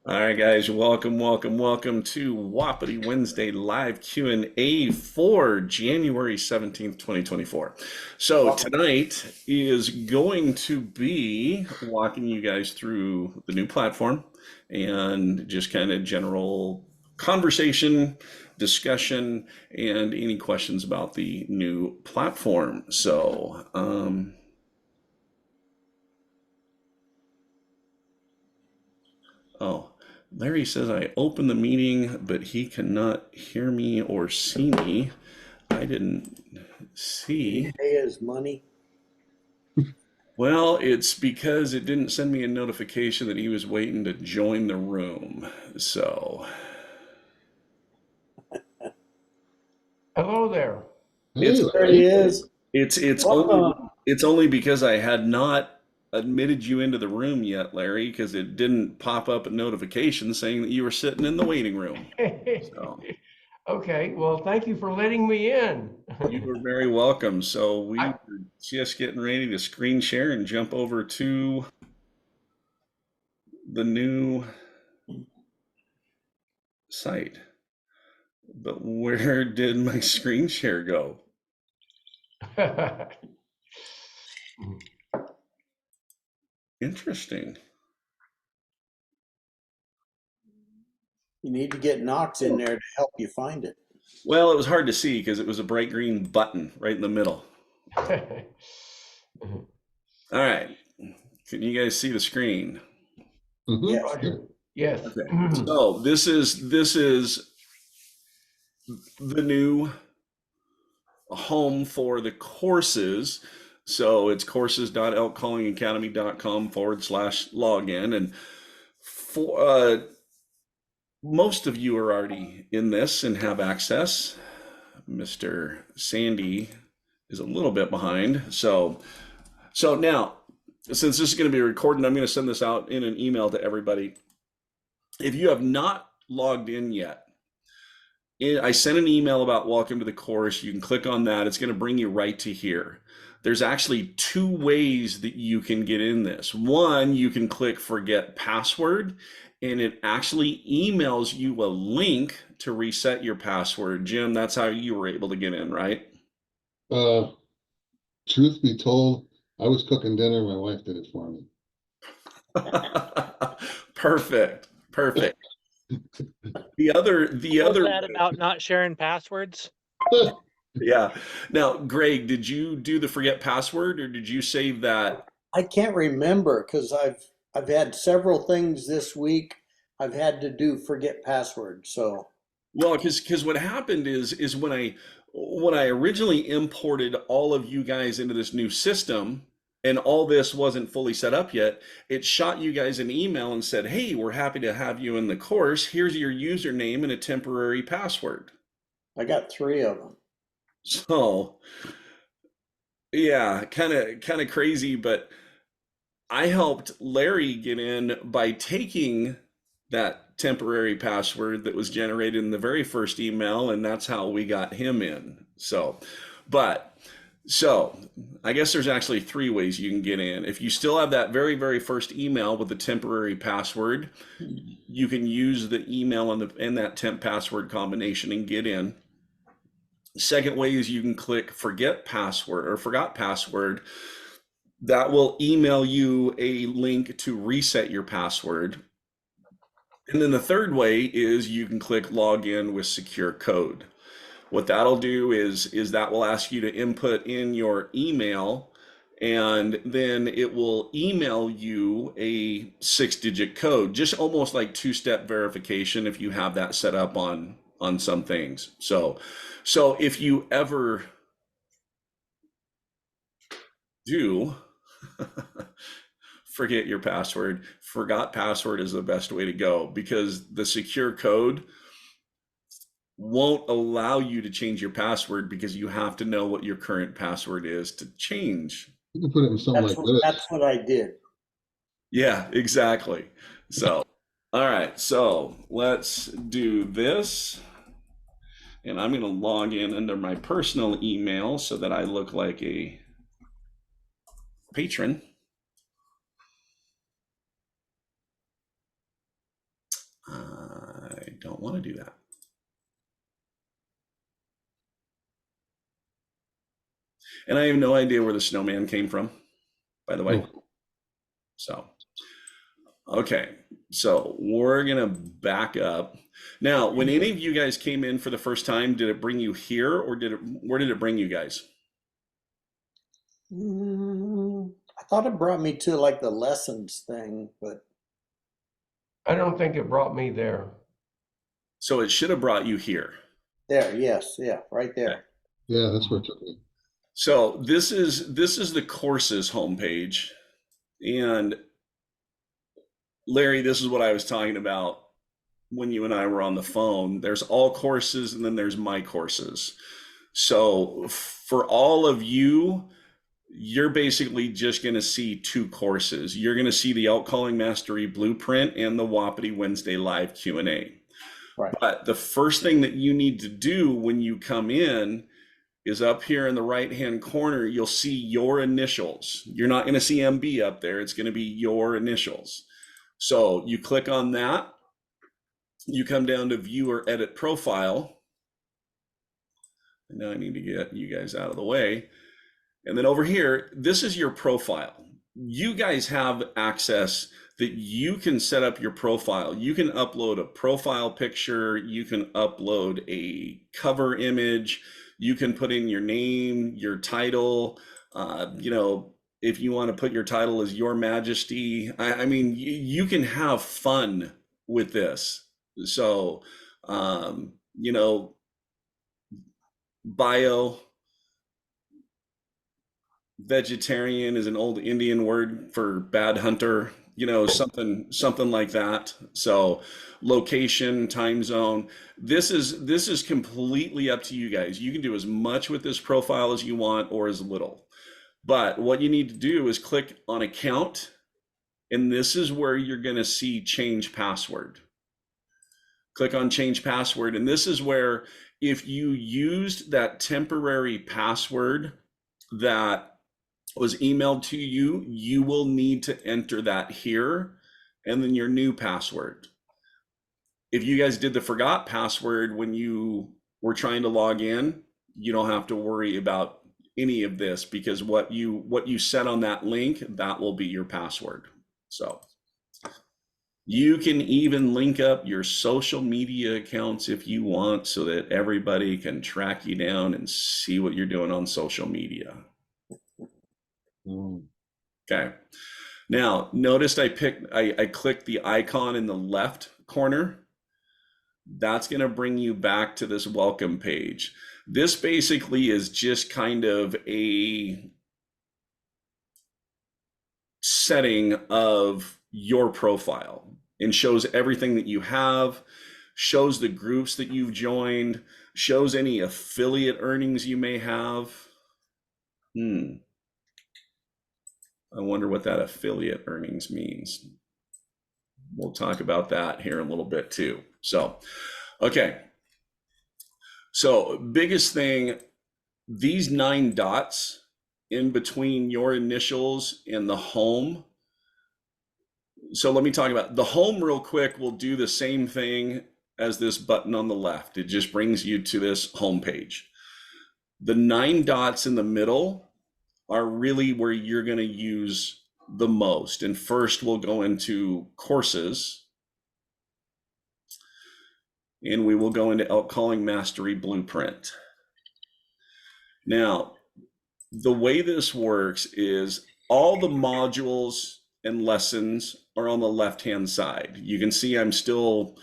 All right, guys, welcome to Wapiti Wednesday live Q&A for January 17th, 2024. So Welcome. tonight is going to be walking you guys through the new platform and just kind of general conversation, discussion, and any questions about the new platform. Oh, Larry says I opened the meeting, but he cannot hear me or see me. I didn't Did he see. pay his money? Well, it's because it didn't send me a notification that he was waiting to join the room. So Hello there. it's Hey, There he Larry. is. it's only Welcome. it's only because I had not admitted you into the room yet, Larry, because it didn't pop up a notification saying that you were sitting in the waiting room. So Okay, well, thank you for letting me in. you are very welcome. So we I, are just getting ready to screen share and jump over to the new site. But where did my screen share go? Interesting. You need to get Knox in there to help you find it. Well, it was hard to see because it was a bright green button right in the middle. All right. Can you guys see the screen? Mm-hmm. Yes. Roger. Yes. Okay. So this is the new home for the courses. So it's courses.elkcallingacademy.com/login. And for most of you are already in this and have access. Mr. Sandy is a little bit behind. So now, since this is going to be recorded, I'm going to send this out in an email to everybody. If you have not logged in yet, I sent an email about welcome to the course. You can click on that. It's going to bring you right to here. There's actually two ways that you can get in this. One, you can click forget password, and it actually emails you a link to reset your password. Jim, that's how you were able to get in, right? Uh, Truth be told, I was cooking dinner. My wife did it for me. Perfect. Perfect. The other Was that way, about not sharing passwords? yeah. Now, Greg, did you do the forget password or did you save that? I can't remember because I've had several things this week. I've had to do forget password. So Well, because what happened is when I originally imported all of you guys into this new system and all this wasn't fully set up yet, it shot you guys an email and said, "Hey, we're happy to have you in the course. Here's your username and a temporary password." I got three of them. So, yeah, kind of crazy, but I helped Larry get in by taking that temporary password that was generated in the very first email, and that's how we got him in. But so I guess there's actually three ways you can get in. If you still have that very, very first email with the temporary password, you can use the email and that temp password combination and get in. Second way is you can click forget password or forgot password. That will email you a link to reset your password. And then the third way is you can click login with secure code. What that'll do is that will ask you to input in your email, and then it will email you a 6-digit code, just almost like two-step verification if you have that set up on some things. So if you ever do forget your password, forgot password is the best way to go because the secure code won't allow you to change your password because you have to know what your current password is to change. You can put it in something like That's this. what I did. Yeah, exactly. So, all right, so let's do this. And I'm going to log in under my personal email so that I look like a patron. don't want to do that. And I have no idea where the snowman came from, by the way. Oh. So, okay. So we're going to back up. Now, when any of you guys came in for the first time, did it bring you here or where did it bring you guys? I thought it brought me to like the lessons thing, but I don't think it brought me there. So it should have brought you here. there, yes, yeah, right Okay. there. Yeah, that's where it took me. So this is the courses homepage. And Larry, this is what I was talking about when you and I were on the phone. There's all courses and then there's my courses. So for all of you, you're basically just going to see two courses. You're going to see the Elk Calling Mastery Blueprint and the Wapiti Wednesday Live Q&A. Right. But the first thing that you need to do when you come in is up here in the right-hand corner, you'll see your initials. You're not going to see MB up there. It's going to be your initials. So you click on that. You come down to View or Edit Profile. And now I need to get you guys out of the way. And then over here, this is your profile. You guys have access that you can set up your profile. You can upload a profile picture. You can upload a cover image. You can put in your name, your title. If you want to put your title as Your Majesty, I mean, you can have fun with this. So, bio. Vegetarian is an old Indian word for bad hunter, something like that. So location, time zone. This is completely up to you guys. You can do as much with this profile as you want or as little. But what you need to do is click on account, and this is where you're going to see change password. Click on change password, and this is where if you used that temporary password that was emailed to you, you will need to enter that here and then your new password. If you guys did the forgot password when you were trying to log in, you don't have to worry about any of this because what you set on that link, that will be your password. So you can even link up your social media accounts if you want so that everybody can track you down and see what you're doing on social media. Okay. Now, notice I clicked the icon in the left corner. That's going to bring you back to this welcome page. This basically is just kind of a setting of your profile and shows everything that you have, shows the groups that you've joined, shows any affiliate earnings you may have. I wonder what that affiliate earnings means. We'll talk about that here in a little bit too. So, okay. So biggest thing, these 9 dots in between your initials and the home. So let me talk about the home real quick. We'll do the same thing as this button on the left. It just brings you to this home page. The 9 dots in the middle are really where you're going to use the most. And first we'll go into courses and we will go into Elk Calling Mastery Blueprint. Now, the way this works is all the modules and lessons are on the left-hand side. You can see I'm still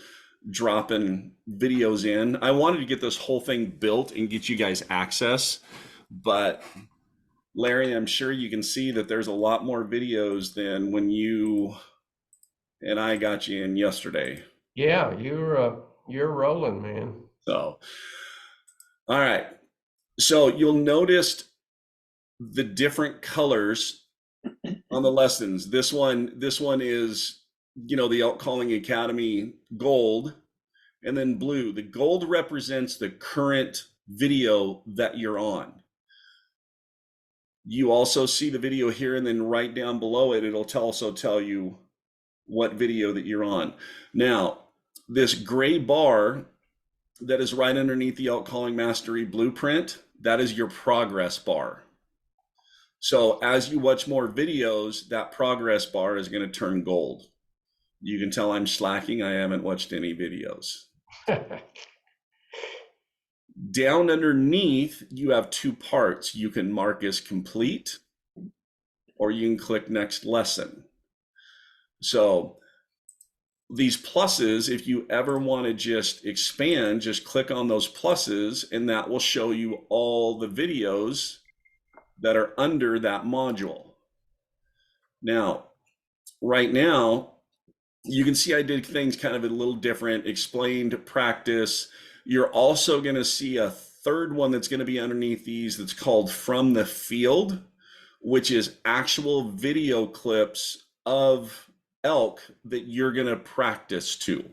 dropping videos in. I wanted to get this whole thing built and get you guys access, but Larry, I'm sure you can see that there's a lot more videos than when you and I got you in yesterday. Yeah, you're rolling, man. So, all right. So you'll notice the different colors on the lessons. This one is, the Elk Calling Academy gold, and then blue. The gold represents the current video that you're on. You also see the video here, and then right down below it, it'll also tell you what video that you're on. Now, This gray bar that is right underneath the elk calling mastery blueprint, that is your progress bar. So as you watch more videos, that progress bar is going to turn gold. You can tell I'm slacking. I haven't watched any videos. Down underneath, you have two parts. You can mark as complete, or you can click next lesson. So these pluses, if you ever want to just expand, just click on those pluses, and that will show you all the videos that are under that module. Now, right now, you can see I did things kind of a little different, explained practice. You're also going to see a third one that's going to be underneath these that's called From the Field, which is actual video clips of elk that you're going to practice to. In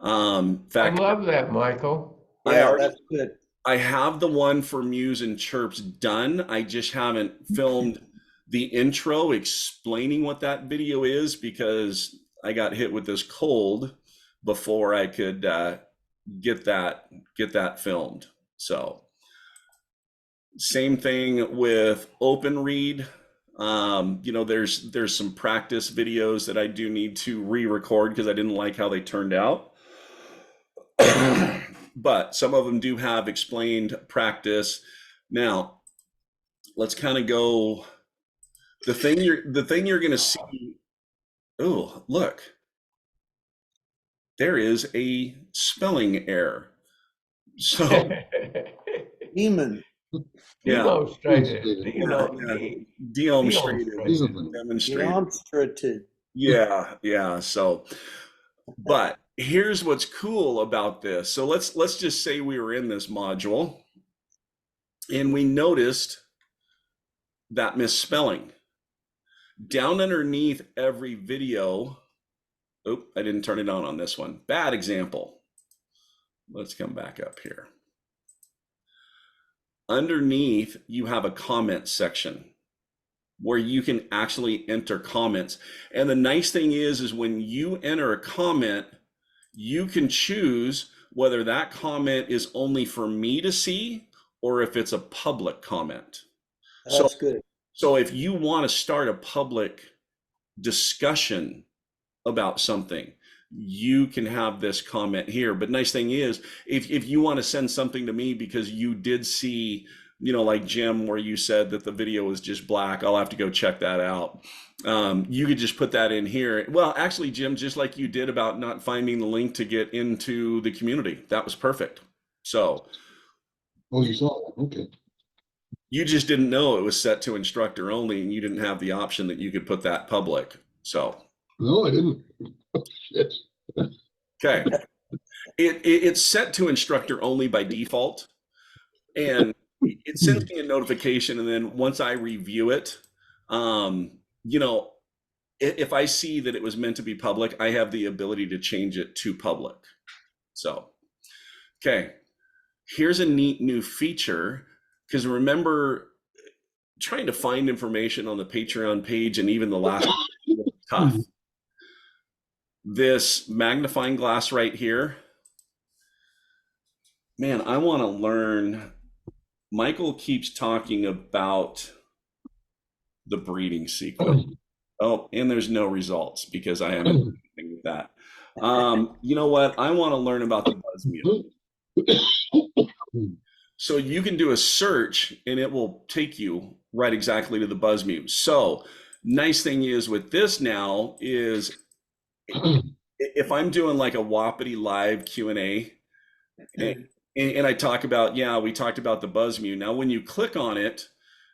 I fact, love that, Michael. Yeah, that's good. I have the one for Mews and Chirps done. I just haven't filmed the intro explaining what that video is because I got hit with this cold before I could get that filmed. So same thing with open read. There's some practice videos that I do need to re-record because I didn't like how they turned out. But some of them do have explained practice. Now, let's kind of go. The thing you're going to see. Oh, look, there is a spelling error. So Demon. yeah, Demonstrated. demonstrated. Demonstrated. Yeah. So, but here's what's cool about this. So let's just say we were in this module and we noticed that misspelling. Down underneath every video, oh, I didn't turn it on this one. Bad example. Let's come back up here. Underneath, you have a comment section where you can actually enter comments. And the nice thing is when you enter a comment, you can choose whether that comment is only for me to see or if it's a public comment. That's good. So if you want to start a public discussion about something, you can have this comment here. But nice thing is, if you want to send something to me because you did see, like Jim, where you said that the video was just black, I'll have to go check that out. You could just put that in here. Well, actually, Jim, just like you did about not finding the link to get into the community, that was perfect. So. Oh, you saw that? Okay. You just didn't know it was set to instructor only, and you didn't have the option that you could put that public. So. No, I didn't. Shit. Okay. It's set to instructor only by default, and it sends me a notification, and then once I review it, if I see that it was meant to be public, I have the ability to change it to public. So, okay, here's a neat new feature, because remember, trying to find information on the Patreon page and even the last one was tough. This magnifying glass right here, man, I want to learn. Michael keeps talking about the breeding sequence. Oh, and there's no results because I haven't done anything with that. You know what? I want to learn about the buzz mute. So you can do a search and it will take you right exactly to the buzz mute. So nice thing is with this now is if I'm doing like a Wapiti live Q&A and I talk about, we talked about the buzz mute. Now, when you click on it,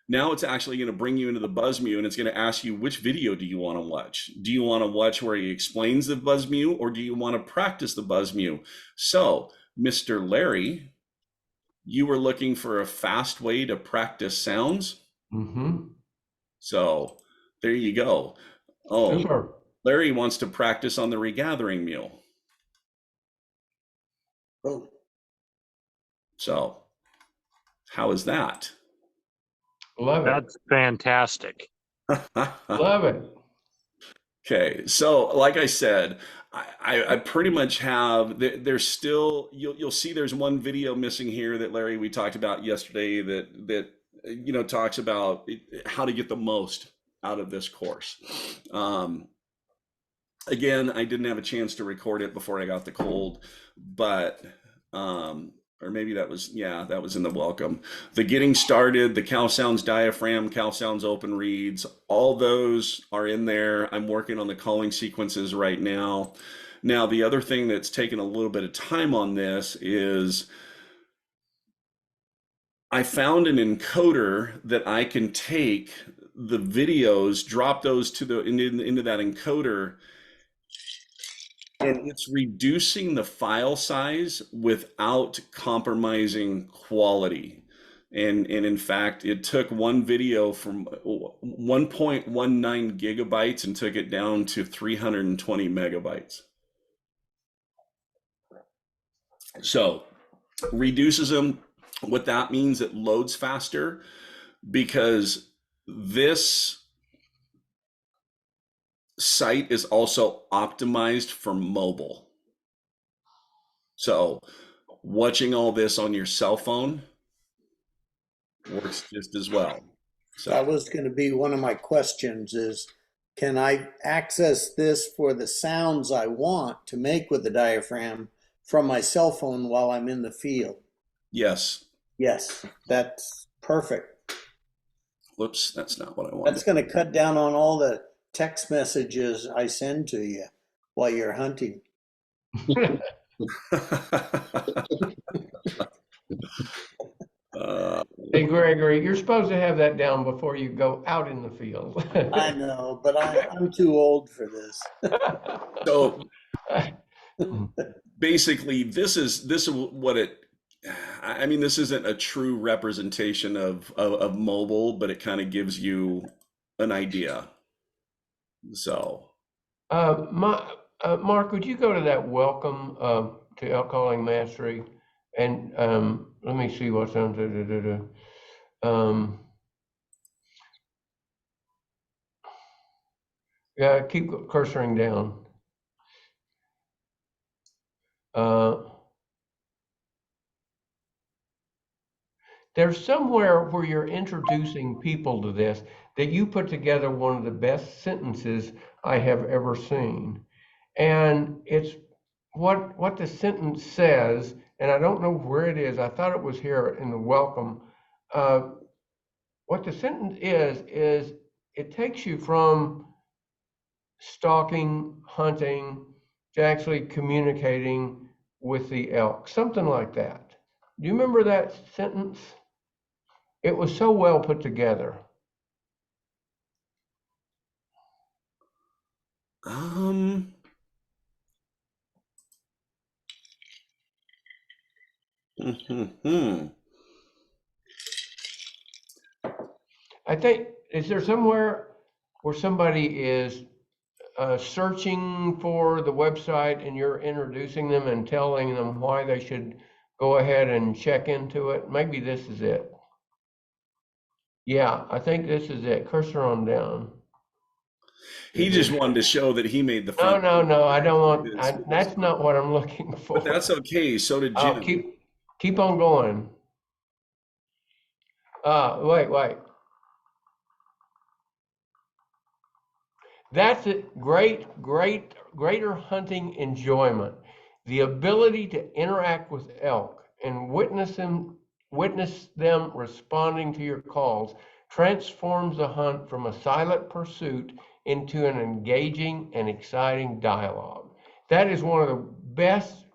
now it's actually going to bring you into the buzz mute and it's going to ask you, which video do you want to watch? Do you want to watch where he explains the buzz mute or do you want to practice the buzz mute? So, Mr. Larry, you were looking for a fast way to practice sounds? Mm-hmm. So, there you go. Oh, Sure. Larry wants to practice on the regathering mule. Oh. So, how is that? Love it. That's fantastic. Love it. Okay, so like I said, I pretty much have there's still you'll see there's one video missing here that Larry we talked about yesterday that talks about how to get the most out of this course. Um, Again, I didn't have a chance to record it before I got the cold, but or maybe that was in the welcome. The getting started, the cow sounds diaphragm, cow sounds open reads, all those are in there. I'm working on the calling sequences right now. Now, the other thing that's taken a little bit of time on this is I found an encoder that I can take the videos, drop those into that encoder, and it's reducing the file size without compromising quality. And in fact, it took one video from 1.19 gigabytes and took it down to 320 megabytes. So reduces them. What that means, it loads faster because this site is also optimized for mobile. So watching all this on your cell phone works just as well. That So was going to be one of my questions is, can I access this for the sounds I want to make with the diaphragm from my cell phone while I'm in the field? yes. Yes, that's perfect. Whoops, that's not what I That's wanted. going to cut down on all the text messages I send to you while you're hunting. uh, Hey, Gregory, you're supposed to have that down before you go out in the field. I know, but I'm too old for this. so basically, this is what it. I mean, this isn't a true representation of mobile, but it kind of gives you an idea. So Mark, would you go to that welcome to elk calling mastery? And let me see what's on. Yeah, keep cursoring down. There's somewhere where you're introducing people to this that you put together one of the best sentences I have ever seen. And it's what the sentence says, and I don't know where it is. I thought it was here in the welcome. What the sentence is it takes you from stalking, hunting, to actually communicating with the elk, something like that. Do you remember that sentence? It was so well put together. um mhm. I think, is there somewhere where somebody is searching for the website and you're introducing them and telling them why they should go ahead and check into it? Maybe this is it. Yeah, I think this is it. Cursor on down. He just wanted to show that he made the No, front no, no, I don't want, with his that's not what I'm looking but that's for. okay. So did I'll Jim. keep on going. Wait. That's it. Greater hunting enjoyment. The ability to interact with elk and witness them responding to your calls transforms the hunt from a silent pursuit into an engaging and exciting dialogue. That is one of the best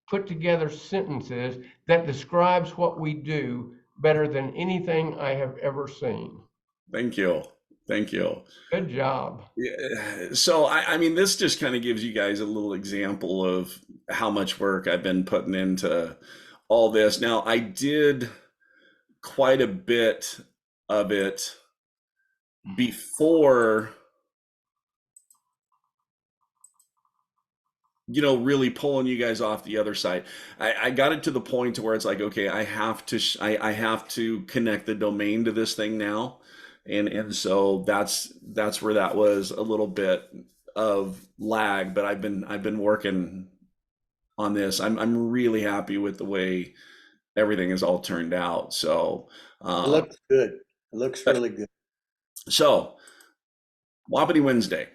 put together sentences that describes what we do better than anything I have ever seen. Thank you. Thank you. Good job. Yeah, so I mean, this just kind of gives you guys a little example of how much work I've been putting into all this. Now, I did quite a bit of it before, really pulling you guys off the other side. I got it to the point to where it's like, okay, I have to connect the domain to this thing now. And so that's where that was a little bit of lag, but I've been working on this. I'm really happy with the way everything has all turned out. So, It um, looks good. It looks really good. so Wapiti Wednesday.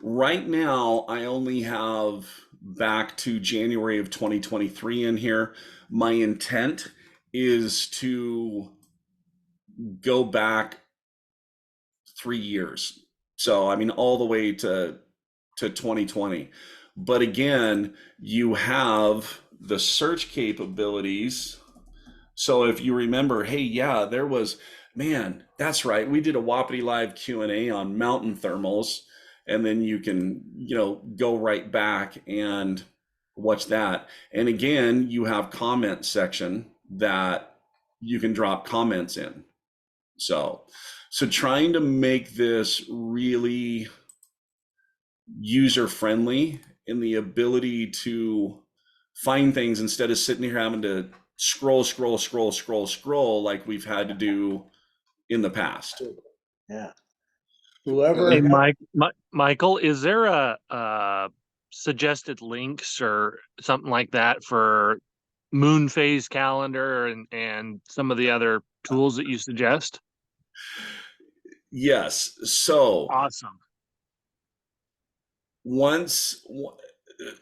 Right now, I only have back to January of 2023 in here. My intent is to go back 3 years. So, I mean, all the way to 2020. But again, you have the search capabilities. So if you remember, hey, yeah, there was, man, that's right. We did a Wapiti Live Q&A on mountain thermals, and then you can, go right back and watch that. And again, you have comment section that you can drop comments in. So trying to make this really user friendly in the ability to find things instead of sitting here having to scroll like we've had to do in the past. Yeah. Hey, Whoever, Michael, is there a suggested links or something like that for moon phase calendar and some of the other tools that you suggest? Yes. So Awesome. once,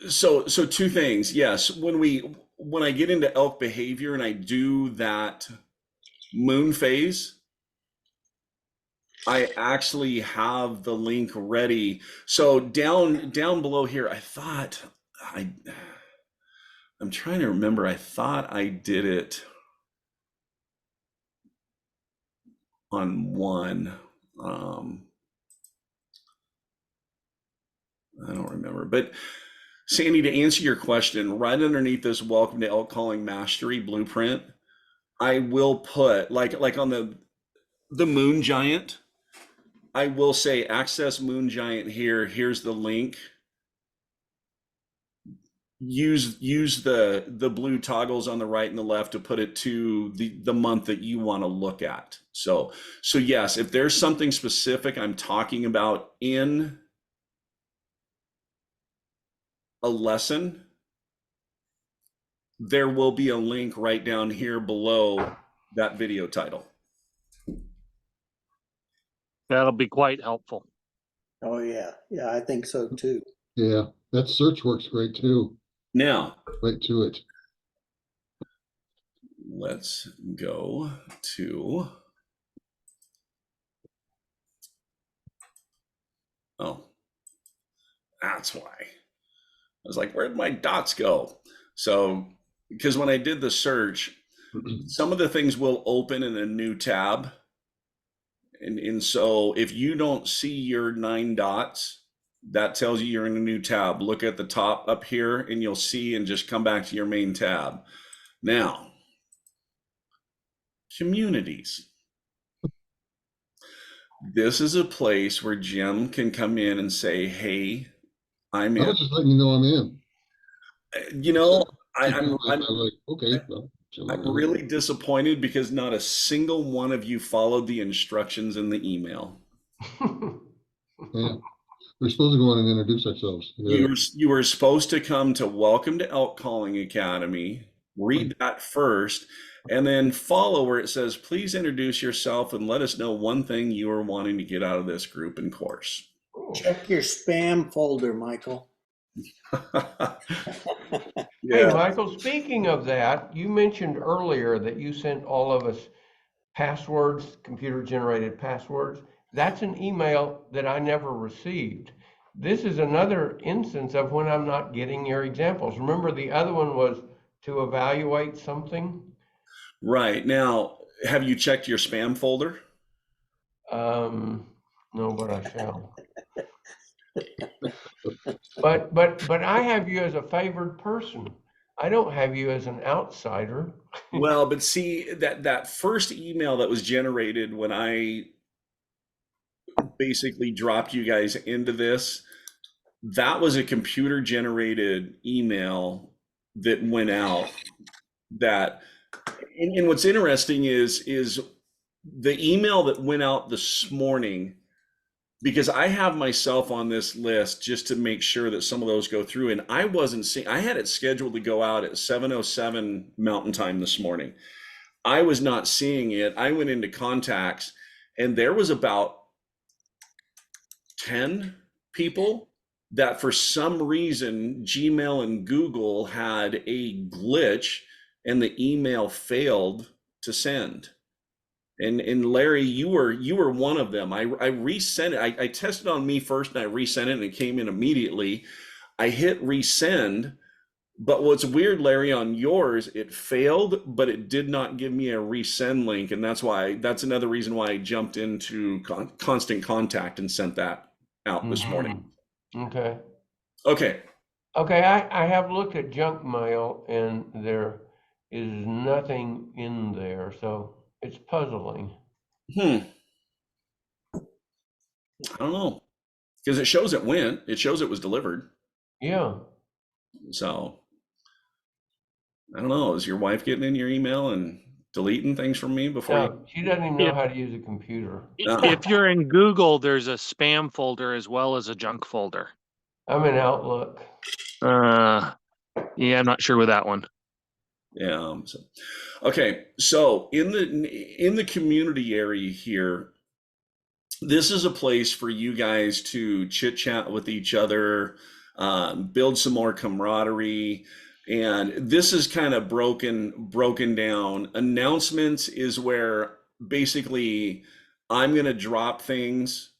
so two things. Yes, when I get into elk behavior and I do that moon phase, I actually have the link ready. So down below here, I I'm trying to remember. I thought I did it on one. Um, I don't remember. But Sandy, to answer your question, right underneath this Welcome to Elk Calling Mastery blueprint, I will put like on the Moon Giant, I will say access Moon Giant here. Here's the link. Use the blue toggles on the right and the left to put it to the month that you want to look at. So yes, if there's something specific I'm talking about in a lesson, there will be a link right down here below that video title. That'll be quite helpful. oh yeah, yeah, I think so too. Yeah, that search works great too, Now, right to it. let's go to, oh, that's why. I was like, where'd my dots go? So, because when I did the search, some of the things will open in a new tab. And so if you don't see your 9 dots, that tells you you're in a new tab. Look at the top up here and you'll see, and just come back to your main tab. Now, communities. This is a place where Jim can come in and say, hey, I'm I in. was just letting you know I'm in. You know, I'm I'm like, okay, well, Jim, I'm in. really disappointed because not a single one of you followed the instructions in the email. Yeah, we're supposed to go on and introduce ourselves. You were supposed to come to Welcome to Elk Calling Academy, read that first, and then follow where it says, please introduce yourself and let us know one thing you are wanting to get out of this group and course. Check your spam folder, Michael. Hey, Yeah. Michael, speaking of that, you mentioned earlier that you sent all of us passwords, computer-generated passwords. That's an email that I never received. This is another instance of when I'm not getting your examples. Remember, the other one was to evaluate something? Right. Now, have you checked your spam folder? No, but I shall. But I have you as a favored person. I don't have you as an outsider. Well, but see, that first email that was generated when I basically dropped you guys into this, that was a computer generated email that went out. That and what's interesting is the email that went out this morning because I have myself on this list just to make sure that some of those go through. And I wasn't seeing, I had it scheduled to go out at 7:07 Mountain Time this morning. I was not seeing it. I went into contacts and there was about 10 people that for some reason Gmail and Google had a glitch and the email failed to send. And Larry, you were one of them. I resent it. I tested on me first and I resent it and it came in immediately. I hit resend, but what's weird, Larry, on yours, it failed, but it did not give me a resend link, and that's another reason why I jumped into Constant Contact and sent that out this morning. Okay. Okay. Okay, I have looked at junk mail and there is nothing in there, so it's puzzling. I don't know. Because it shows it went. It shows it was delivered. Yeah. So I don't know. Is your wife getting in your email and deleting things from me before you? No, she doesn't even know how to use a computer. If you're in Google, there's a spam folder as well as a junk folder. I'm in Outlook. Yeah, I'm not sure with that one. Yeah. Okay. So in the community area here, this is a place for you guys to chit chat with each other, build some more camaraderie. And this is kind of broken down. Announcements is where basically I'm going to drop things.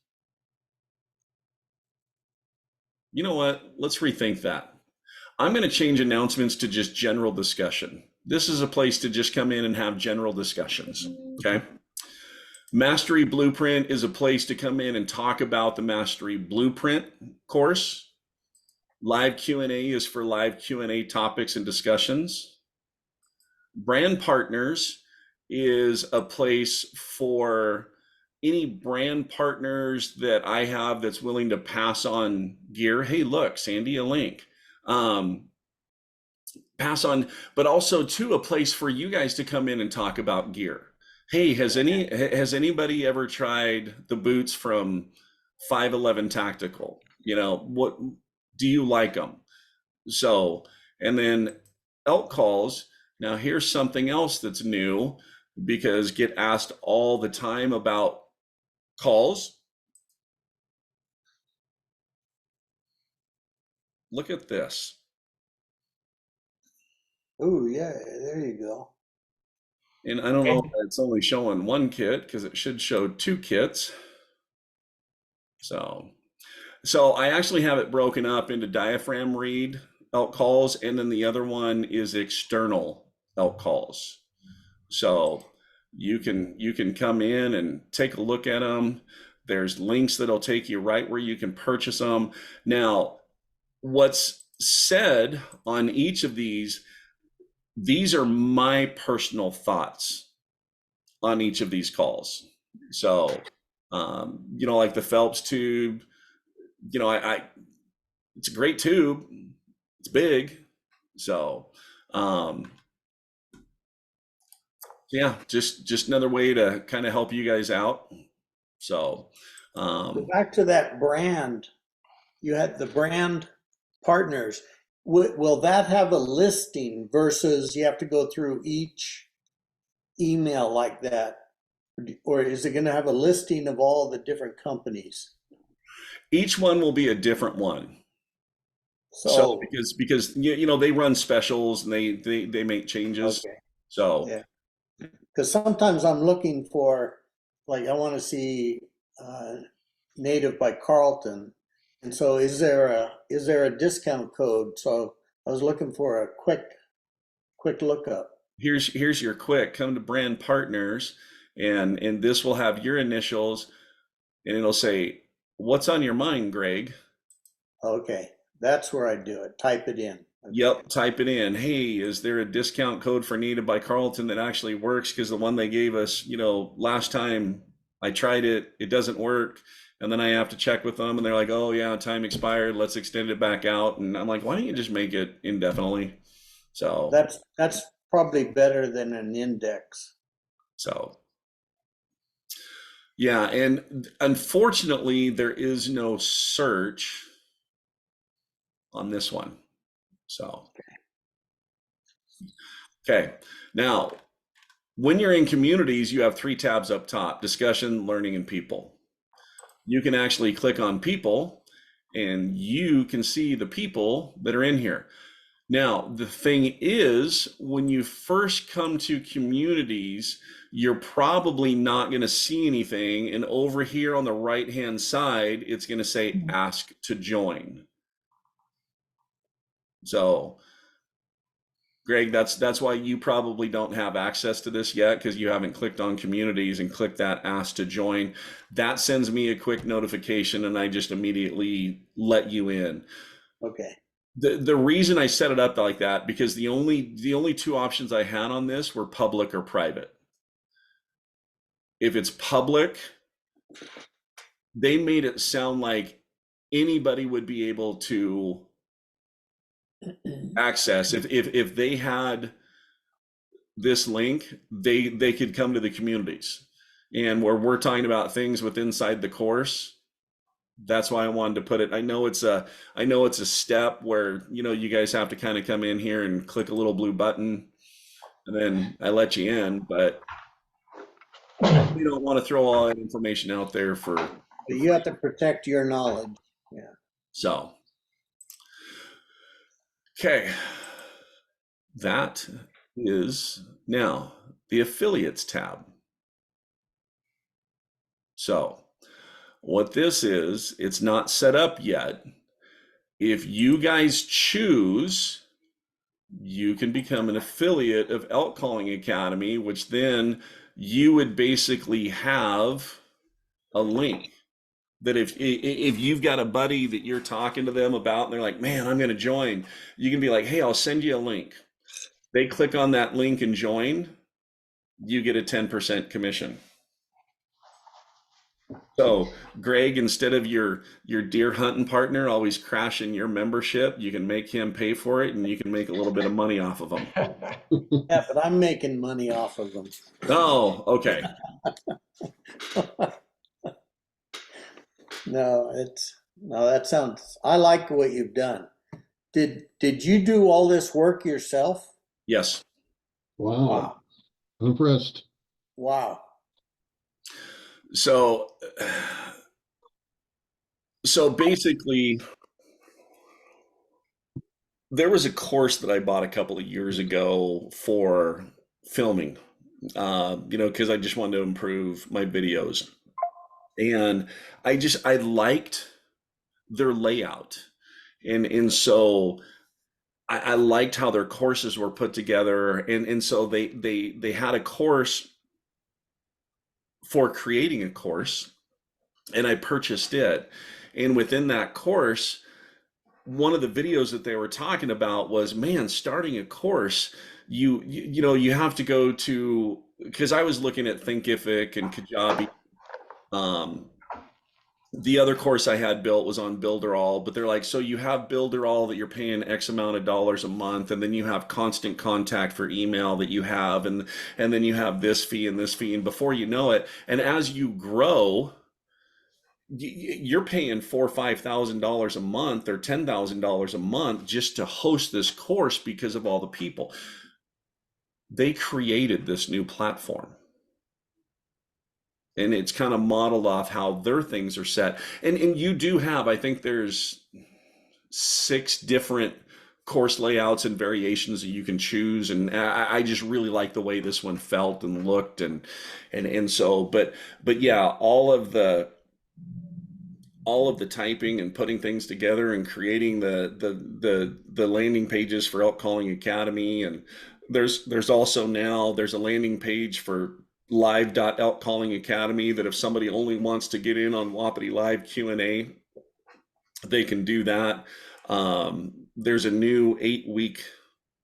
You know what? Let's rethink that. I'm going to change announcements to just general discussion. This is a place to just come in and have general discussions. Okay. Mastery Blueprint is a place to come in and talk about the Mastery Blueprint course. Live Q&A is for live Q&A topics and discussions. Brand Partners is a place for any brand partners that I have that's willing to pass on gear. Hey, look, Sandy, a link. Pass on, but also to a place for you guys to come in and talk about gear. Hey, has anybody ever tried the boots from 511 Tactical? You know, what do you like them? So, and then elk calls. Now here's something else that's new because get asked all the time about calls. Look at this. Oh, yeah, there you go. And I don't know if it's only showing one kit because it should show two kits. So I actually have it broken up into diaphragm read elk calls, and then the other one is external elk calls. So you can come in and take a look at them. There's links that'll take you right where you can purchase them. Now, what's said on each of these are my personal thoughts on each of these calls. So, you know, like the Phelps tube, you know, I it's a great tube. It's big. So, yeah, just another way to kind of help you guys out. So, Go back to that brand. You had the brand partners. Will that have a listing versus you have to go through each email like that? Or is it going to have a listing of all the different companies? each one will be a different one. So So, because you know they run specials and they make changes. okay, So yeah. Because sometimes I'm looking for, like, I want to see Native by Carlton. And so is there a discount code? So I was looking for a quick lookup. here's your quick. Come to brand partners, and this will have your initials, and it'll say, "What's on your mind, Greg?" Okay, that's where I do it. Type it in. Okay. Yep, type it in. Hey, is there a discount code for Native by Carlton that actually works? Because the one they gave us, you know, last time I tried it, it doesn't work. And then I have to check with them, and they're like, "Oh yeah, time expired. Let's extend it back out." And I'm like, "Why don't you just make it indefinitely?" So That's probably better than an index. so Yeah, and unfortunately, there is no search on this one. So, okay. Now, when you're in communities, you have three tabs up top: discussion, learning, and people. You can actually click on people and you can see the people that are in here. Now, the thing is, when you first come to communities, you're probably not going to see anything. And over here on the right-hand side, it's going to say ask to join. So, Greg, that's why you probably don't have access to this yet, because you haven't clicked on communities and clicked that ask to join. That sends me a quick notification and I just immediately let you in. Okay. The reason I set it up like that, because the only two options I had on this were public or private. If it's public, they made it sound like anybody would be able to access. If they had this link, they could come to the communities. And where we're talking about things with inside the course, that's why I wanted to put it. I know it's a step where, you guys have to kind of come in here and click a little blue button and then I let you in, but we don't want to throw all that information out there for But you have to protect your knowledge. Yeah. so. Okay. That is now the affiliates tab. So what this is, it's not set up yet. If you guys choose, you can become an affiliate of Elk Calling Academy, which then you would basically have a link that if you've got a buddy that you're talking to them about and they're like, man, I'm going to join, you can be like, hey, I'll send you a link. They click on that link and join, you get a 10% commission. So, Greg, instead of your deer hunting partner always crashing your membership, you can make him pay for it and you can make a little bit of money off of them. Yeah, but I'm making money off of them. Oh, okay. No, that sounds, I like what you've done. Did you do all this work yourself? Yes. Wow, Wow. I'm impressed. Wow. So, basically, there was a course that I bought a couple of years ago for filming, because I just wanted to improve my videos. And I liked their layout. And so I liked how their courses were put together. And so they had a course for creating a course, and I purchased it. And within that course, one of the videos that they were talking about was, man, starting a course, you have to go to, because I was looking at Thinkific and Kajabi. The other course I had built was on Builderall, but they're like, so you have Builderall that you're paying X amount of dollars a month, and then you have Constant Contact for email that you have, and then you have this fee and this fee, and before you know it, and as you grow, you're paying $4,000 or $5,000 a month or $10,000 a month just to host this course because of all the people. They created this new platform. And it's kind of modeled off how their things are set. And you do have, I think there's 6 different course layouts and variations that you can choose. And I just really like the way this one felt and looked, and so, but yeah, all of the typing and putting things together and creating the landing pages for Elk Calling Academy. And there's also now there's a landing page for live.elk calling academy, that if somebody only wants to get in on Wapiti Live Q&A, they can do that. There's a new 8-week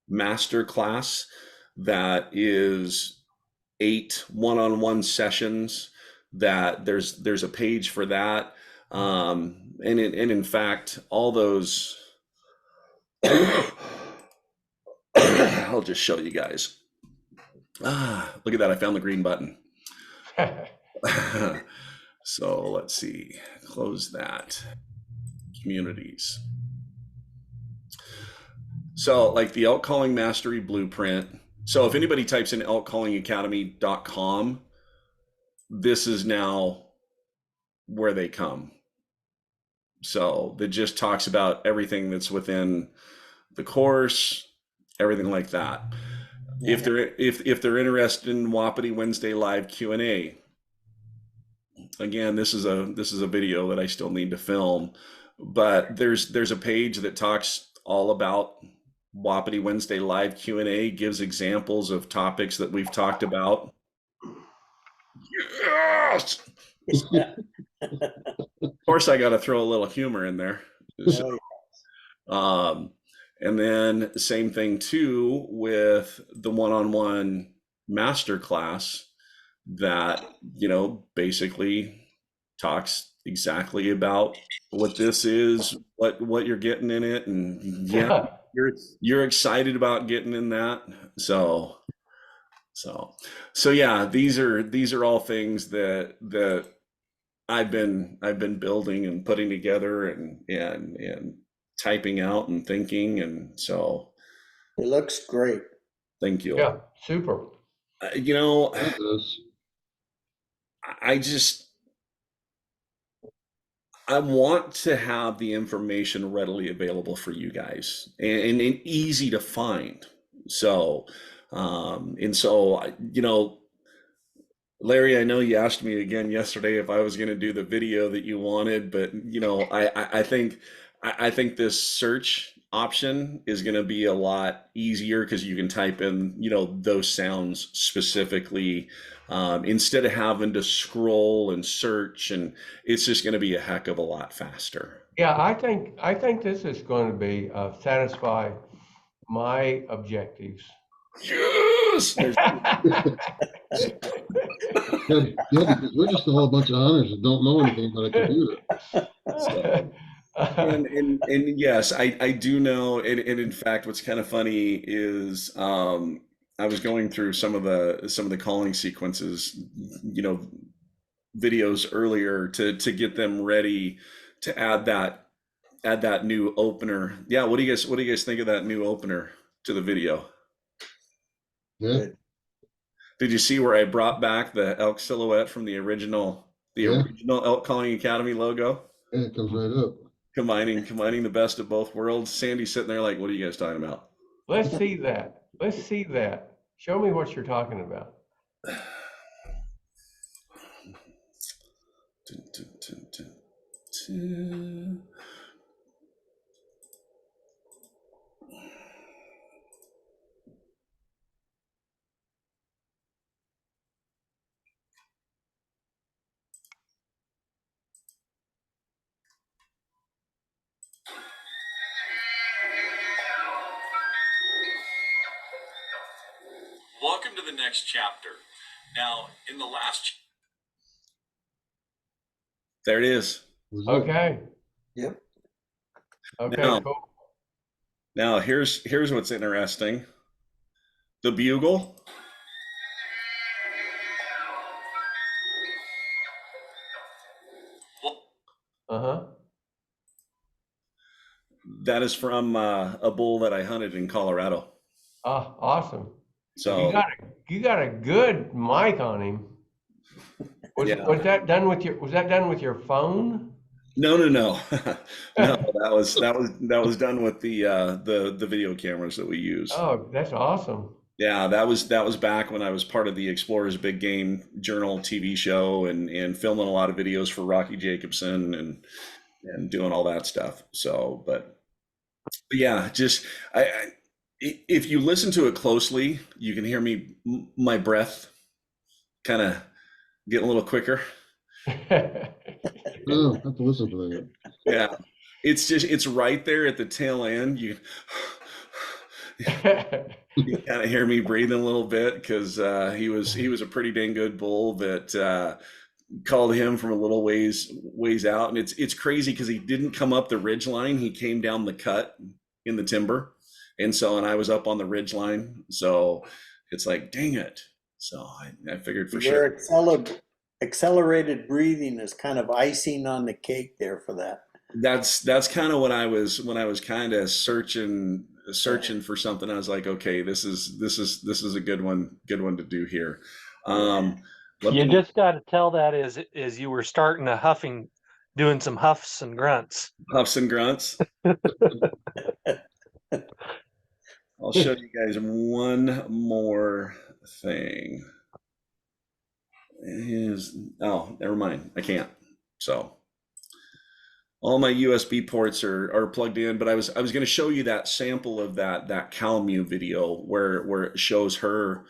master class that is 8 one-on-one sessions, that there's a page for that. And in fact, all those I'll just show you guys. Look at that, I found the green button. So let's see, close that. Communities. So like the elk calling mastery blueprint. So if anybody types in elkcallingacademy.com, this is now where they come. So that just talks about everything that's within the course, everything like that. If they're interested in Wapiti Wednesday live Q&A, again, this is a video that I still need to film, but there's a page that talks all about Wapiti Wednesday live Q&A, gives examples of topics that we've talked about. Yes! Of course, I got to throw a little humor in there. So, and then same thing too with the one-on-one master class that, basically talks exactly about what this is, what you're getting in it, and yeah, you're excited about getting in that. So yeah, these are all things that I've been building and putting together and typing out and thinking, and so It looks great. thank you. Yeah, super. That does. I just I want to have the information readily available for you guys and easy to find. So, Larry, I know you asked me again yesterday if I was going to do the video that you wanted, but I think this search option is going to be a lot easier because you can type in, those sounds specifically, instead of having to scroll and search, and it's just going to be a heck of a lot faster. Yeah, I think this is going to be satisfy my objectives. Yes. Yeah, because we're just a whole bunch of hunters that don't know anything about a computer. So, and yes, I do know, and in fact, what's kind of funny is I was going through some of the calling sequences, videos earlier to get them ready to add that new opener. Yeah, what do you guys think of that new opener to the video? Yeah, Good. Did you see where I brought back the elk silhouette from the original Yeah. Elk Calling Academy logo? yeah, it comes right up. Combining the best of both worlds. Sandy's sitting there like, what are you guys talking about? Let's see that. Let's see that. Show me what you're talking about. Dun, dun, dun, dun, dun. Welcome to the next chapter. Now, in the last, there it is. Was it? Okay. Yep. Okay, Now, cool. now here's what's interesting. The bugle. Uh-huh. That is from a bull that I hunted in Colorado. Ah, awesome. So You got a good mic on him. yeah. Was that done with your phone? No. No, that was done with the video cameras that we use. Oh, that's awesome. Yeah, that was back when I was part of the Explorers Big Game Journal TV show and filming a lot of videos for Rocky Jacobson and doing all that stuff. So, but yeah, just if you listen to it closely, you can hear my breath kind of getting a little quicker. Oh, I have to listen for that. Yeah, it's right there at the tail end. You kind of hear me breathing a little bit because he was a pretty dang good bull that called him from a little ways out, and it's crazy because he didn't come up the ridge line. He came down the cut in the timber, and I was up on the ridge line. So it's like, dang it. So I figured for sure. accelerated breathing is kind of icing on the cake there for that. That's kind of when I was kind of Yeah. searching for something. I was like, okay, this is a good one to do here. Yeah. Let You me just got to tell that as you were starting to huffing, doing some huffs and grunts. Huffs and grunts. I'll show you guys one more thing. Oh, never mind. I can't. So all my USB ports are plugged in, but I was going to show you that sample of that cow mew video where it shows her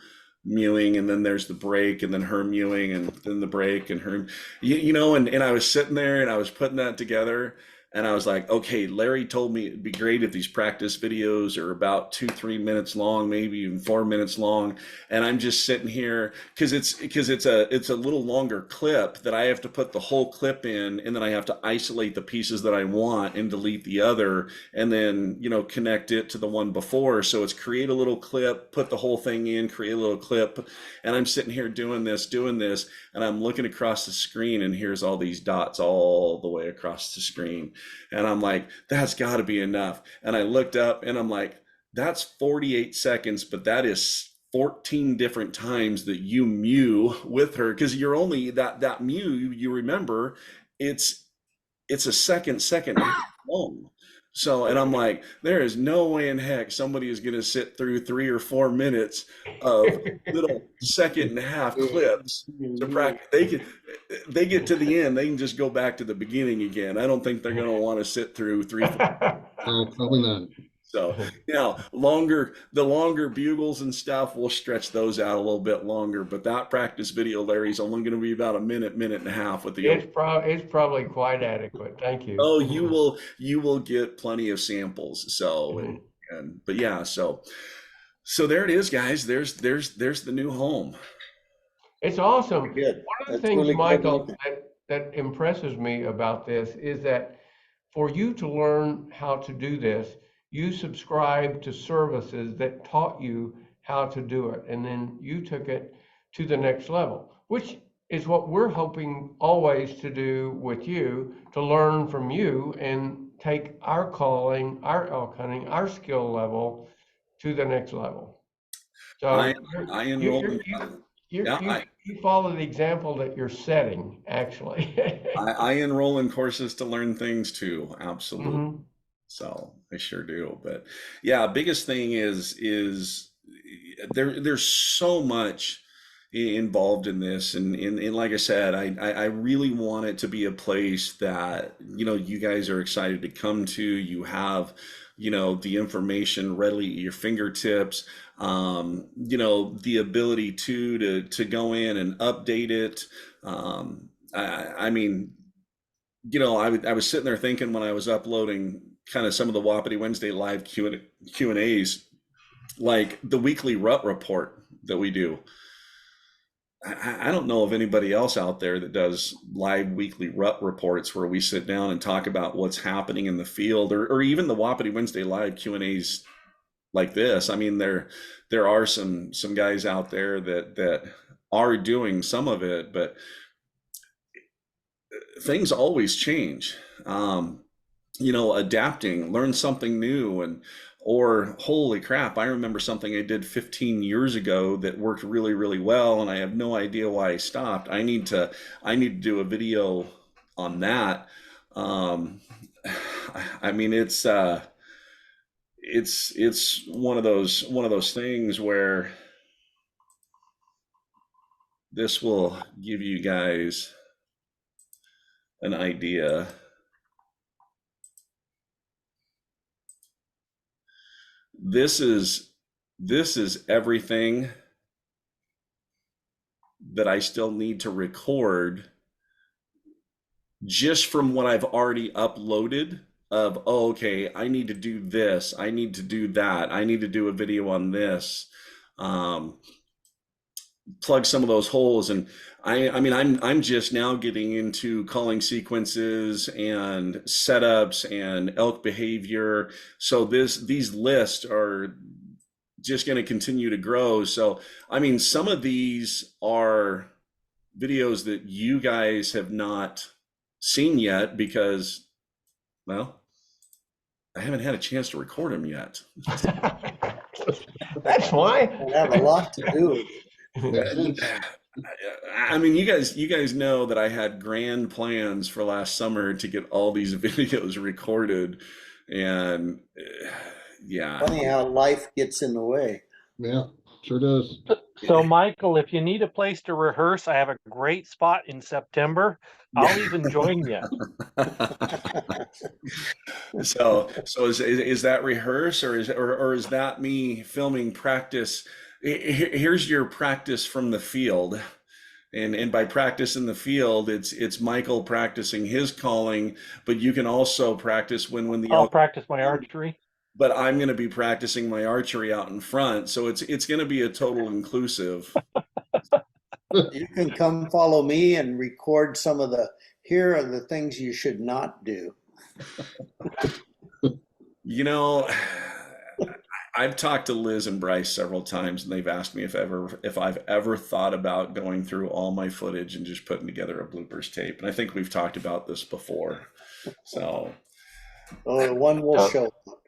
mewing, and then there's the break, and then her mewing, and then the break, and her, and I was sitting there and I was putting that together, and I was like, okay, Larry told me it'd be great if these practice videos are about 2-3 minutes long, maybe even 4 minutes long, and I'm just sitting here because it's a little longer clip that I have to put the whole clip in, and then I have to isolate the pieces that I want and delete the other, and then connect it to the one before. So it's create a little clip, put the whole thing in, create a little clip, and I'm sitting here doing this, and I'm looking across the screen, and here's all these dots all the way across the screen, and I'm like, that's got to be enough. And I looked up, and I'm like, that's 48 seconds, but that is 14 different times that you mew with her, because you're only that mew, you remember, it's it's a second and a half long. So, and I'm like, there is no way in heck somebody is going to sit through 3 or 4 minutes of little second and a half clips to practice. They get to the end, they can just go back to the beginning again. I don't think they're going to want to sit through 3, 4. No, probably not. So, the longer bugles and stuff, we'll stretch those out a little bit longer. But that practice video, Larry's only going to be about a minute and a half with the. It's probably quite adequate. Thank you. Oh, you will get plenty of samples. So but yeah, so there it is, guys. There's the new home. It's awesome. Good. One of the That's things, really good Michael, looking. that impresses me about this is that for you to learn how to do this, you subscribe to services that taught you how to do it, and then you took it to the next level, which is what we're hoping always to do with you, to learn from you and take our calling, our elk hunting, our skill level to the next level. I So I you enrolled you're, in. you Yeah, you you follow the example that you're setting, actually. I enroll in courses to learn things too. Absolutely. Hmm. So I sure do. But yeah, biggest thing is there's so much involved in this, and like I said, I really want it to be a place that you guys are excited to come to. You have the information readily at your fingertips. The ability to go in and update it. I mean, I was sitting there thinking when I was uploading kind of some of the Wapiti Wednesday live Q&As, like the weekly rut report that we do. I don't know of anybody else out there that does live weekly rut reports where we sit down and talk about what's happening in the field, or even the Wapiti Wednesday live Q&As like this. I mean, there are some guys out there that are doing some of it, but things always change. Adapting, learn something new, or holy crap, I remember something I did 15 years ago that worked really, really well, and I have no idea why I stopped. I need to do a video on that. Um, I mean, it's one of those things where this will give you guys an idea. This is this is everything that I still need to record just from what I've already uploaded of, oh, okay, I need to do this, I need to do that, I need to do a video on this, um, plug some of those holes. And I mean, I'm just now getting into calling sequences and setups and elk behavior. So these lists are just going to continue to grow. So I mean, some of these are videos that you guys have not seen yet because, well, I haven't had a chance to record them yet. That's why. And have a lot to do. I mean, you guys know that I had grand plans for last summer to get all these videos recorded, and yeah, Funny how life gets in the way. Yeah, sure does. So, Michael, if you need a place to rehearse, I have a great spot in September. I'll even join you. So is that rehearse or is that me filming practice? Here's your practice from the field. And by practice in the field, it's Michael practicing his calling, but you can also practice when the I'll elk, practice my archery. but I'm going to be practicing my archery out in front. So it's going to be a total inclusive. You can come follow me and record some of here are the things you should not do. You know, I've talked to Liz and Bryce several times, and they've asked me if I've ever thought about going through all my footage and just putting together a bloopers tape. And I think we've talked about this before. So, Oh, one will show up.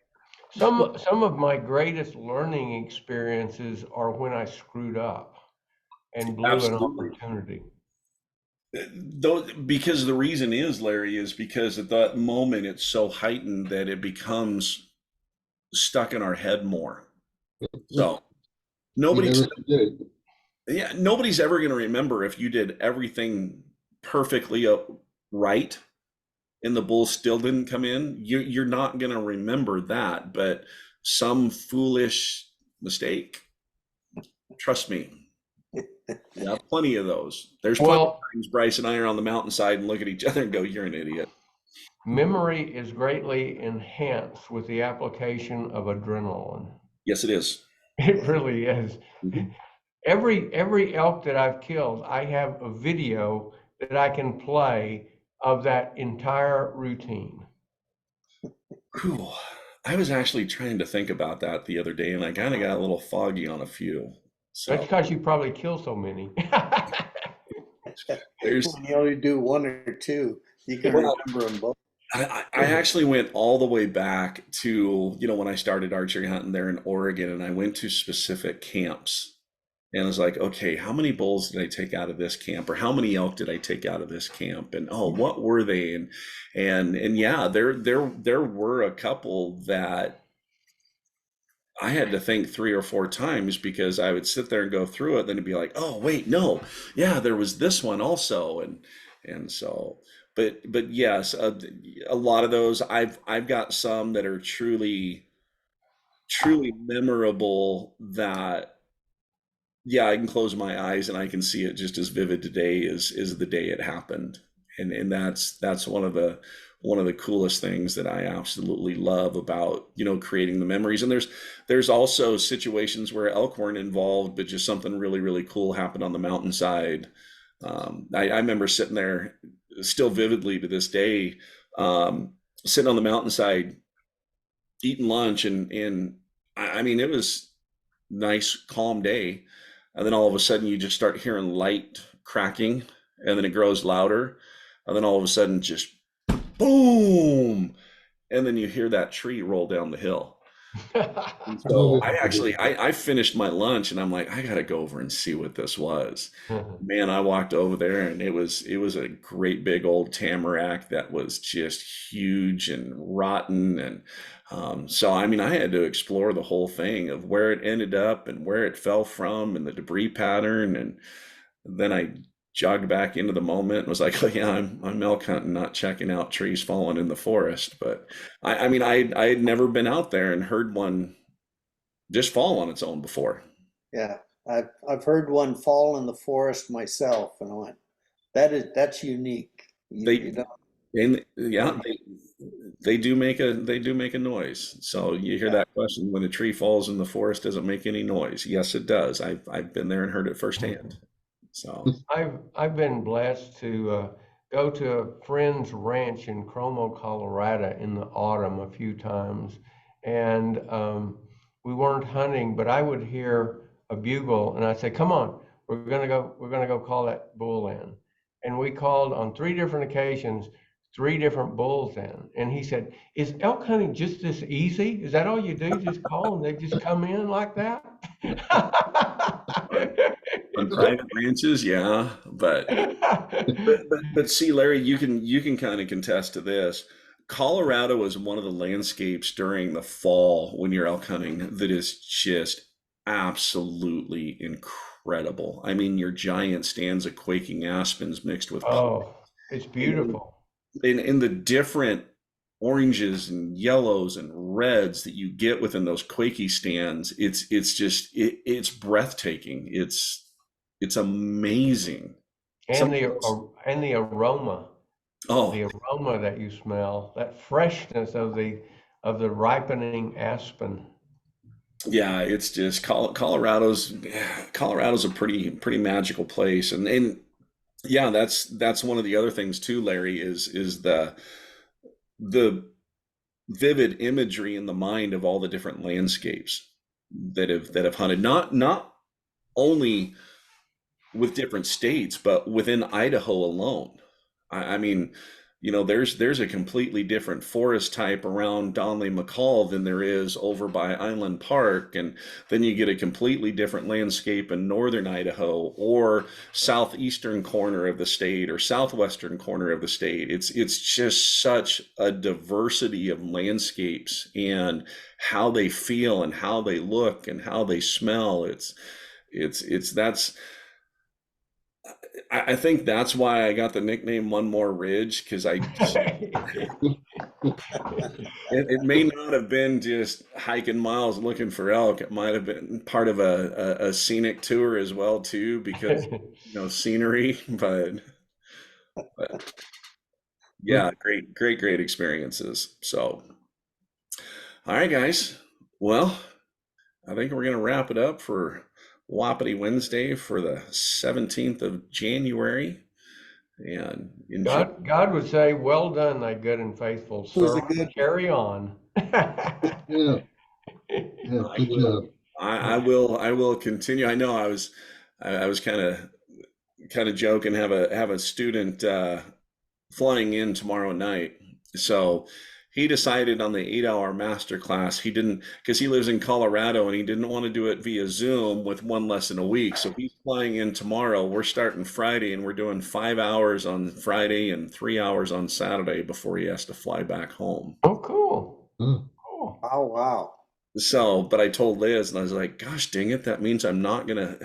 Some of my greatest learning experiences are when I screwed up and blew an absolutely. opportunity. Though, because the reason is, Larry, is because at that moment it's so heightened that it becomes stuck in our head more. So You nobody's never forget it. yeah, nobody's ever going to remember if you did everything perfectly right and the bull still didn't come in. You're not going to remember that, but some foolish mistake, trust me, yeah, plenty of those. There's plenty of Well, times Bryce and I are on the mountainside and look at each other and go, "You're an idiot." memory is greatly enhanced with the application of adrenaline. Yes, it is. It really is. Mhm. Every elk that I've killed, I have a video that I can play of that entire routine. Whew. I was actually trying to think about that the other day, and I kind of got a little foggy on a few. That's So because you probably kill so many. there's, When you only do one or two, you can well, remember them both. I actually went all the way back to, when I started archery hunting there in Oregon, and I went to specific camps. And I was like, okay, how many bulls did I take out of this camp, or how many elk did I take out of this camp? And oh, what were they? And yeah, there were a couple that I had to think 3 or 4 times because I would sit there and go through it, then it'd be like, oh wait, no, yeah, there was this one also, and so, but yes, a lot of those I've got some that are truly memorable that yeah, I can close my eyes and I can see it just as vivid today as the day it happened. And that's one of the coolest things that I absolutely love about, creating the memories. And there's also situations where elk weren't involved, but just something really, really cool happened on the mountainside. I remember sitting there still vividly to this day, sitting on the mountainside eating lunch and I mean it was nice, calm day. And then all of a sudden you just start hearing light cracking and then it grows louder. And then all of a sudden just boom. And then you hear that tree roll down the hill. And so I finished my lunch and I'm like, I gotta go over and see what this was. Man, I walked over there and it was a great big old tamarack that was just huge and rotten. And so I mean I had to explore the whole thing of where it ended up and where it fell from and the debris pattern. And then I jogged back into the moment and was like, oh yeah, I'm elk hunting, not checking out trees falling in the forest. But I mean I had never been out there and heard one just fall on its own before. Yeah, I've heard one fall in the forest myself, and I went, that's unique. You They don't. and yeah, they do make a noise. So you hear Yeah. that question when a tree falls in the forest, does it make any noise? Yes, it does. I've been there and heard it firsthand. So I've been blessed to go to a friend's ranch in Cromo, Colorado in the autumn a few times, and we weren't hunting, but I would hear a bugle, and I'd say, "Come on, We're gonna go call that bull in. And we called on 3 different occasions, 3 different bulls in. And he said, is elk hunting just this easy? Is that all you do? Just call and they just come in like that? On private ranches, yeah, but see, Larry, you can kind of contest to this. Colorado is one of the landscapes during the fall when you're elk hunting that is just absolutely incredible. I mean, your giant stands of quaking aspens mixed with Oh, it's and beautiful. in the different oranges and yellows and reds that you get within those quaky stands, it's breathtaking. It's amazing. And Some the aroma, oh the aroma that you smell, that freshness of the ripening aspen. yeah, it's just Colorado's a pretty magical place, and yeah, that's one of the other things too, Larry, is the vivid imagery in the mind of all the different landscapes that have hunted, not only with different states, but within Idaho alone. I mean, there's a completely different forest type around Donley McCall than there is over by Island Park, and then you get a completely different landscape in northern Idaho or southeastern corner of the state or southwestern corner of the state. It's just such a diversity of landscapes and how they feel and how they look and how they smell. It's that's I think that's why I got the nickname One More Ridge, because it may not have been just hiking miles looking for elk. It might have been part of a scenic tour as well too, because scenery. But yeah, great experiences. So, all right, guys. Well, I think we're gonna wrap it up for Wapiti Wednesday for the 17th of January. And enjoy. God would say, well done, thy good and faithful It was a servant. good, Carry on. Yeah, yeah, I good will. job. I will continue. I know I was kind of joking. Have a student flying in tomorrow night, so he decided on the 8-hour master class he didn't, because he lives in Colorado and he didn't want to do it via Zoom with one lesson a week. So he's flying in tomorrow. We're starting Friday and we're doing 5 hours on Friday and 3 hours on Saturday before he has to fly back home. Oh, cool. Huh. Cool. oh, wow. So, but I told Liz and I was like, gosh dang it, that means I'm not gonna,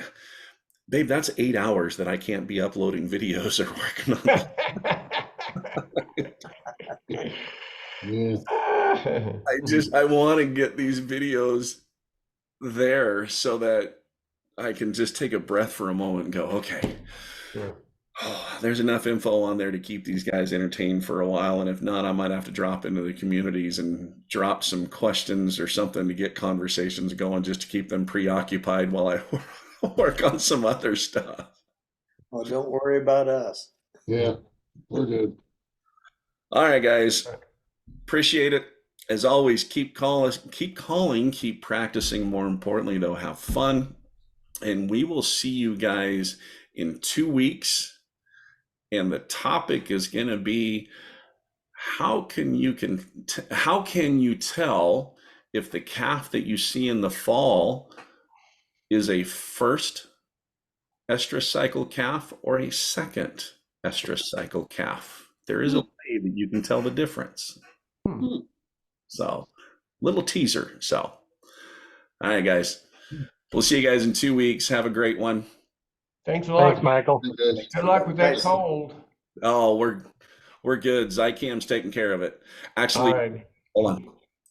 babe, that's 8 hours that I can't be uploading videos or working on. Yeah, I want to get these videos there so that I can just take a breath for a moment and go, okay, Sure. there's enough info on there to keep these guys entertained for a while. And if not, I might have to drop into the communities and drop some questions or something to get conversations going just to keep them preoccupied while I work on some other stuff. Well, don't worry about us. yeah, we're good. All right, guys. Appreciate it. As always, keep calling, keep practicing. More importantly, though, have fun. And we will see you guys in 2 weeks. And the topic is going to be how can you tell if the calf that you see in the fall is a first estrus cycle calf or a second estrus cycle calf. There is a way that you can tell the difference. So, little teaser. So, all right, guys. We'll see you guys in 2 weeks. Have a great one. Thanks a lot. Thanks, Michael. Hey, guys. Good luck with that Thanks. cold. Oh, we're good. Zycam's taking care of it. Actually, All right. hold on.